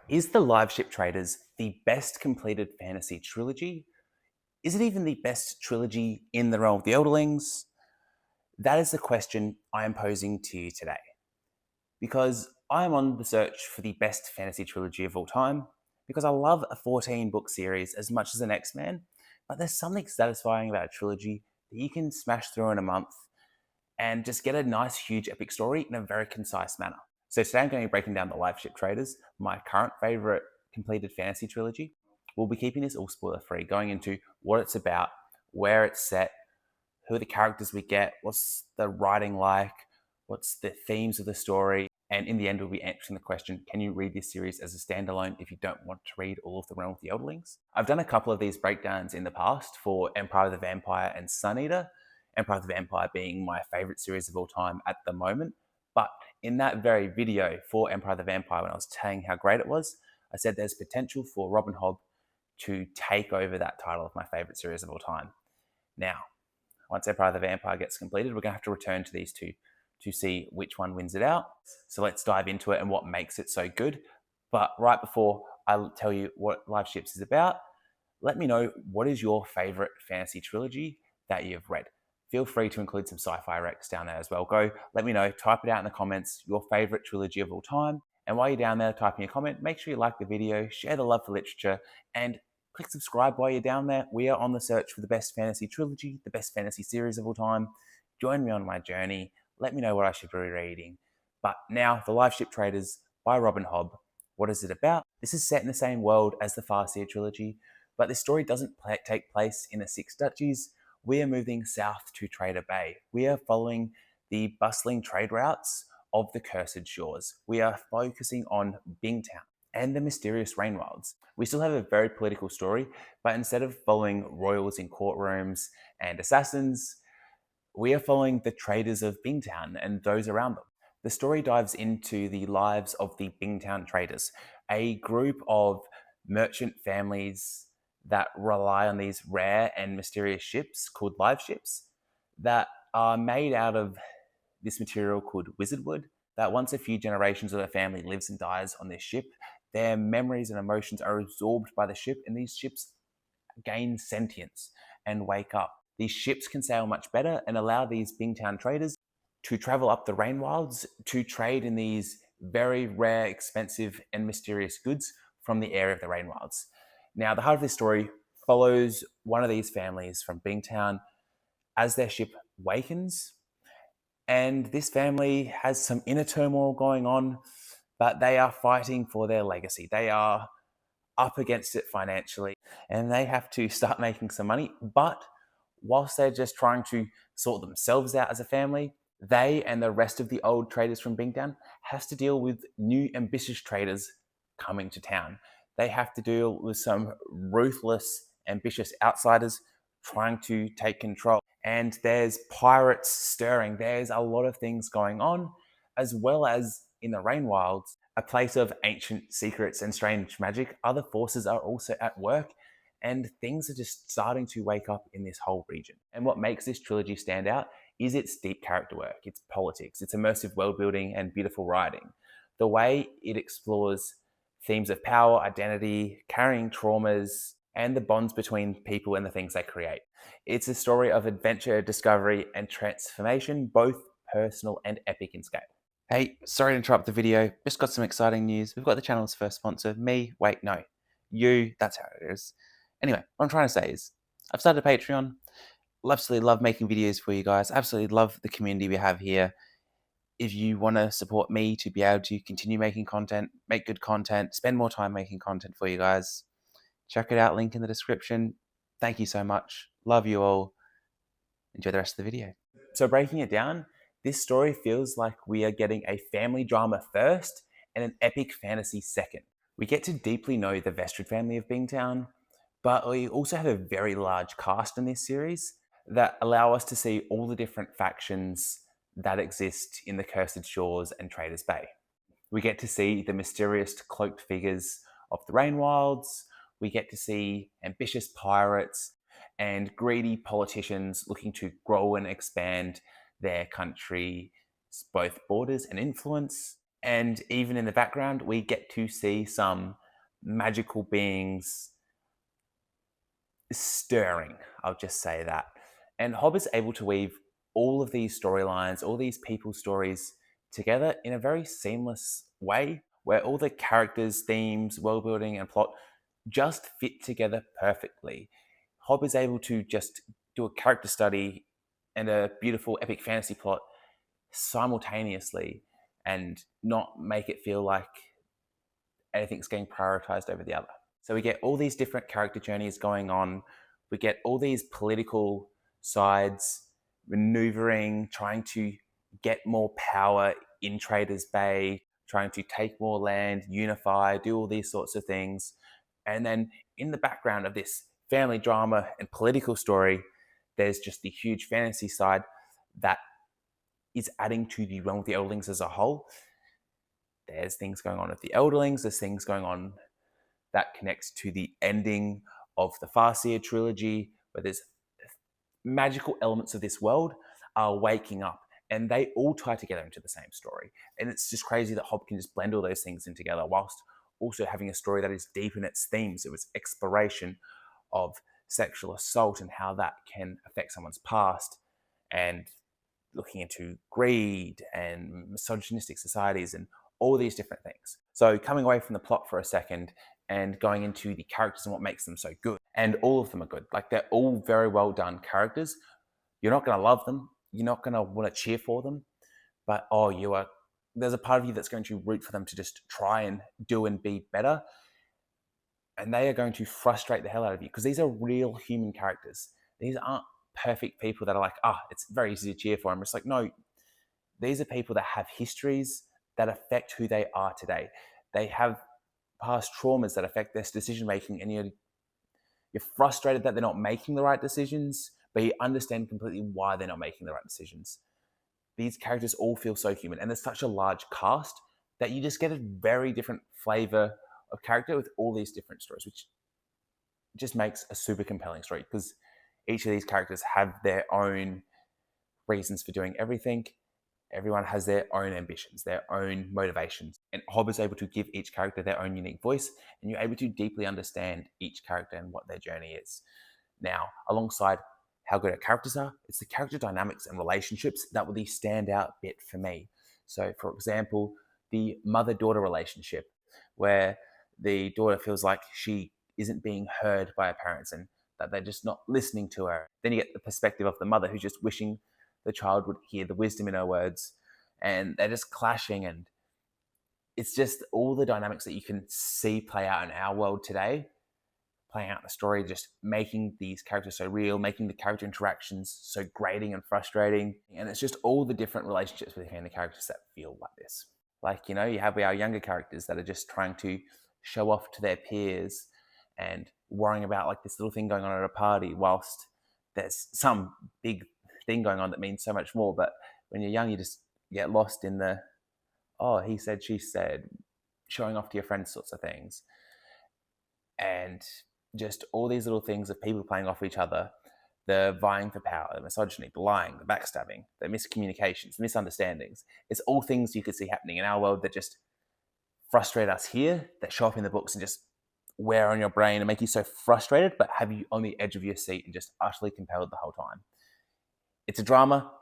Is the Liveship Traders the best completed fantasy trilogy? Is it even the best trilogy in the realm of the Elderlings? That is the question I am posing to you today. Because I am on the search for the best fantasy trilogy of all time, because I love a 14-book series as much as the next man, but there's something satisfying about a trilogy that you can smash through in a month and just get a nice, huge, epic story in a very concise manner. So today I'm going to be breaking down the Liveship Traders, my current favorite completed fantasy trilogy. We'll be keeping this all spoiler-free, going into what it's about, where it's set, who are the characters we get, what's the writing like, what's the themes of the story, and in the end we'll be answering the question, can you read this series as a standalone if you don't want to read all of the Realm of the Elderlings? I've done a couple of these breakdowns in the past for Empire of the Vampire and Sun Eater, Empire of the Vampire being my favorite series of all time at the moment. But in that very video for Empire of the Vampire, when I was saying how great it was, I said there's potential for Robin Hobb to take over that title of my favorite series of all time. Now, once Empire of the Vampire gets completed, we're going to have to return to these two to see which one wins it out. So let's dive into it and what makes it so good. But right before I tell you what Liveships is about, let me know what is your favorite fantasy trilogy that you've read. Feel free to include some sci-fi recs down there as well. Go, let me know, type it out in the comments, your favorite trilogy of all time. And while you're down there typing a comment, make sure you like the video, share the love for literature, and click subscribe while you're down there. We are on the search for the best fantasy trilogy, the best fantasy series of all time. Join me on my journey. Let me know what I should be reading. But now, The Liveship Traders by Robin Hobb. What is it about? This is set in the same world as the Farseer trilogy, but this story doesn't take place in the Six Duchies. We are moving south to Trader Bay. We are following the bustling trade routes of the Cursed Shores. We are focusing on Bingtown and the mysterious Rainwilds. We still have a very political story, but instead of following royals in courtrooms and assassins, we are following the traders of Bingtown and those around them. The story dives into the lives of the Bingtown traders, a group of merchant families that rely on these rare and mysterious ships called live ships that are made out of this material called wizardwood, that once a few generations of a family lives and dies on this ship, their memories and emotions are absorbed by the ship, and these ships gain sentience and wake up. These ships can sail much better and allow these Bingtown traders to travel up the Rainwilds to trade in these very rare, expensive, and mysterious goods from the area of the Rainwilds. Now, the heart of this story follows one of these families from Bingtown as their ship wakens, and this family has some inner turmoil going on, but they are fighting for their legacy. They are up against it financially, and they have to start making some money. But whilst they're just trying to sort themselves out as a family, they and the rest of the old traders from Bingtown has to deal with new ambitious traders coming to town. They have to deal with some ruthless, ambitious outsiders trying to take control. And there's pirates stirring. There's a lot of things going on, as well as in the Rainwilds, a place of ancient secrets and strange magic. Other forces are also at work, and things are just starting to wake up in this whole region. And what makes this trilogy stand out is its deep character work, its politics, its immersive world building, and beautiful writing. The way it explores themes of power, identity, carrying traumas, and the bonds between people and the things they create. It's a story of adventure, discovery, and transformation, both personal and epic in scale. Hey, sorry to interrupt the video, just got some exciting news. We've got the channel's first sponsor, me, wait, no, you, that's how it is. Anyway, what I'm trying to say is, I've started a Patreon, absolutely love making videos for you guys, absolutely love the community we have here. If you want to support me to be able to continue making content, make good content, spend more time making content for you guys, check it out, link in the description. Thank you so much. Love you all. Enjoy the rest of the video. So breaking it down, this story feels like we are getting a family drama first and an epic fantasy second. We get to deeply know the Vestrid family of Bingtown, but we also have a very large cast in this series that allow us to see all the different factions that exist in the Cursed Shores and Traders Bay. We get to see the mysterious cloaked figures of the Rainwilds. We get to see ambitious pirates and greedy politicians looking to grow and expand their country's both borders and influence. And even in the background, we get to see some magical beings stirring. I'll just say that. And Hobb is able to weave all of these storylines, all these people's stories together in a very seamless way where all the characters, themes, world building, and plot just fit together perfectly. Hobb is able to just do a character study and a beautiful epic fantasy plot simultaneously and not make it feel like anything's getting prioritized over the other. So we get all these different character journeys going on. We get all these political sides maneuvering, trying to get more power in Traders Bay, trying to take more land, unify, do all these sorts of things. And then in the background of this family drama and political story, there's just the huge fantasy side that is adding to the realm of the Elderlings as a whole. There's things going on with the Elderlings, there's things going on that connects to the ending of the Farseer trilogy, where there's magical elements of this world are waking up and they all tie together into the same story. And it's just crazy that Hobb can just blend all those things in together whilst also having a story that is deep in its themes. It was exploration of sexual assault and how that can affect someone's past, and looking into greed and misogynistic societies and all these different things. So coming away from the plot for a second and going into the characters and what makes them so good. And all of them are good. Like, they're all very well done characters. You're not going to love them. You're not going to want to cheer for them. But, there's a part of you that's going to root for them to just try and do and be better. And they are going to frustrate the hell out of you because these are real human characters. These aren't perfect people that are like, it's very easy to cheer for. I'm just like, no, these are people that have histories that affect who they are today. They have past traumas that affect their decision making, and you're frustrated that they're not making the right decisions, but you understand completely why they're not making the right decisions. These characters all feel so human, and there's such a large cast that you just get a very different flavor of character with all these different stories, which just makes a super compelling story because each of these characters have their own reasons for doing everything. Everyone has their own ambitions, their own motivations, and Hobb is able to give each character their own unique voice, and you're able to deeply understand each character and what their journey is. Now, alongside how good our characters are, it's the character dynamics and relationships that were the standout bit for me. So, for example, the mother-daughter relationship, where the daughter feels like she isn't being heard by her parents and that they're just not listening to her. Then you get the perspective of the mother who's just wishing the child would hear the wisdom in her words, and they're just clashing. And it's just all the dynamics that you can see play out in our world today, playing out the story, just making these characters so real, making the character interactions so grating and frustrating. And it's just all the different relationships between the characters that feel like this. Like, you have our younger characters that are just trying to show off to their peers and worrying about like this little thing going on at a party whilst there's some big thing going on that means so much more. But when you're young, you just get lost in the, he said, she said, showing off to your friends sorts of things. And just all these little things of people playing off each other, the vying for power, the misogyny, the lying, the backstabbing, the miscommunications, the misunderstandings. It's all things you could see happening in our world that just frustrate us here, that show up in the books and just wear on your brain and make you so frustrated, but have you on the edge of your seat and just utterly compelled the whole time. It's a drama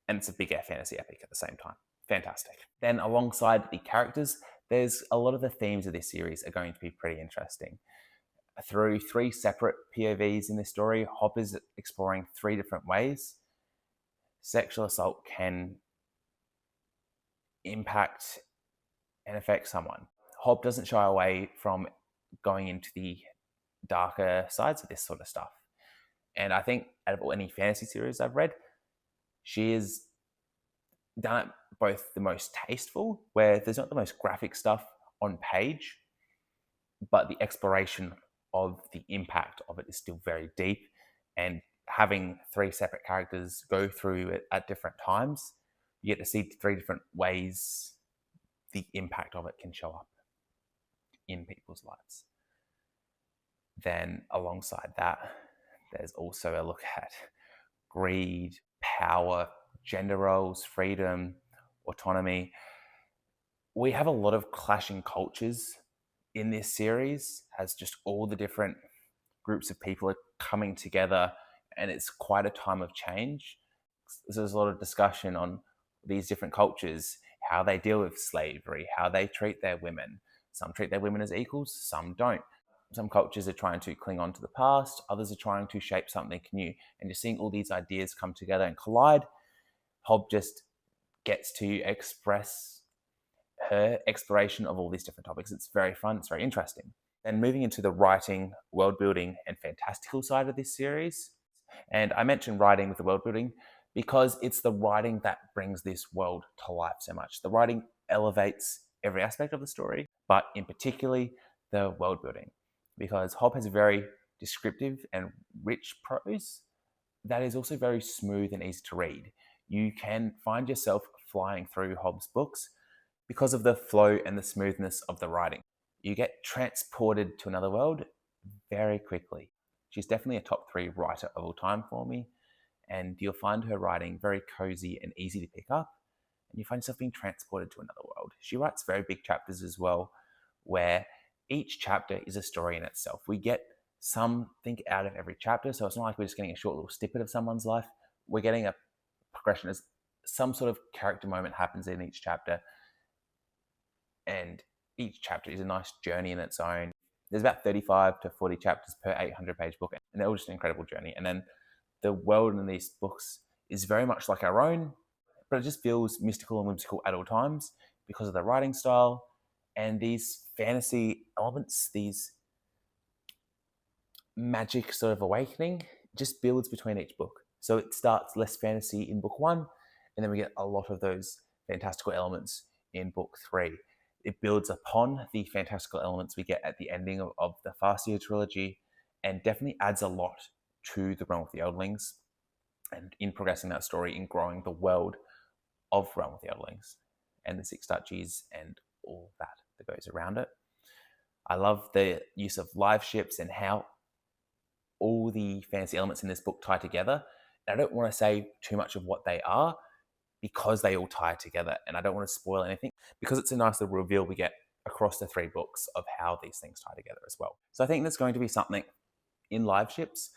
and it's a big air fantasy epic at the same time. Fantastic. Then alongside the characters, there's a lot of the themes of this series are going to be pretty interesting. Through 3 separate POVs in this story, Hobb is exploring 3 different ways sexual assault can impact and affect someone. Hobb doesn't shy away from going into the darker sides of this sort of stuff. And I think out of any fantasy series I've read, she has done it both the most tasteful, where there's not the most graphic stuff on page, but the exploration of the impact of it is still very deep. And having 3 separate characters go through it at different times, you get to see 3 different ways the impact of it can show up in people's lives. Then alongside that, there's also a look at greed, power, gender roles, freedom, autonomy. We have a lot of clashing cultures in this series, as just all the different groups of people are coming together, and it's quite a time of change. So there's a lot of discussion on these different cultures, how they deal with slavery, how they treat their women. Some treat their women as equals, some don't. Some cultures are trying to cling on to the past, others are trying to shape something new. And you're seeing all these ideas come together and collide. Hob just gets to express her exploration of all these different topics. It's very fun, it's very interesting. Then moving into the writing, world building, and fantastical side of this series. And I mentioned writing with the world building because it's the writing that brings this world to life so much. The writing elevates every aspect of the story, but in particularly the world building, because Hob has a very descriptive and rich prose that is also very smooth and easy to read. You can find yourself flying through Hobb's books because of the flow and the smoothness of the writing. You get transported to another world very quickly. She's definitely a top 3 writer of all time for me, and you'll find her writing very cozy and easy to pick up, and you find yourself being transported to another world. She writes very big chapters as well, where each chapter is a story in itself. We get something out of every chapter, so it's not like we're just getting a short little snippet of someone's life. We're getting a progression as some sort of character moment happens in each chapter, and each chapter is a nice journey in its own. There's about 35 to 40 chapters per 800-page book, and they're all just an incredible journey. And then the world in these books is very much like our own, but it just feels mystical and whimsical at all times because of the writing style and these fantasy elements, these magic sort of awakening just builds between each book. So it starts less fantasy in book 1, and then we get a lot of those fantastical elements in book 3. It builds upon the fantastical elements we get at the ending of the Farseer trilogy, and definitely adds a lot to the Realm of the Eldlings, and in progressing that story, in growing the world of Realm of the Eldlings and the 6 duchies and all that goes around it. I love the use of live ships and how all the fantasy elements in this book tie together. And I don't want to say too much of what they are because they all tie together, and I don't want to spoil anything because it's a nice little reveal we get across the 3 books of how these things tie together as well. So I think there's going to be something in live ships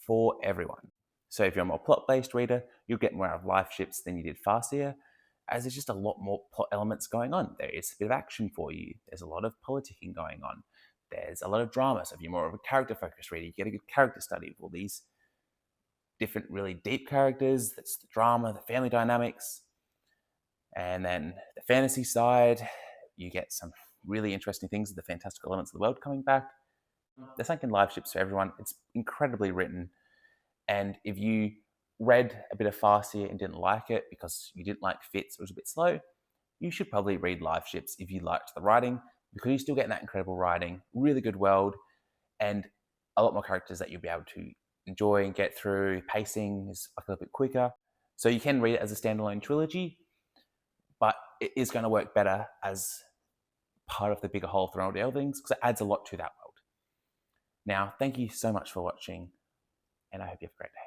for everyone. So if you're a more plot-based reader, you'll get more out of live ships than you did Farseer, as there's just a lot more plot elements going on. There is a bit of action for you. There's a lot of politicking going on. There's a lot of drama. So if you're more of a character-focused reader, you get a good character study of all these different really deep characters. That's the drama, the family dynamics. And then the fantasy side, you get some really interesting things, the fantastical elements of the world coming back. They're sunken live ships for everyone. It's incredibly written. And if you read a bit of Farseer and didn't like it because you didn't like Fitz, it was a bit slow, you should probably read Live Ships if you liked the writing, because you still get that incredible writing, really good world, and a lot more characters that you'll be able to enjoy and get through. Pacing is like a little bit quicker. So you can read it as a standalone trilogy, but it is going to work better as part of the bigger whole of the Realm of the Eldlings because it adds a lot to that world. Now, thank you so much for watching, and I hope you have a great day.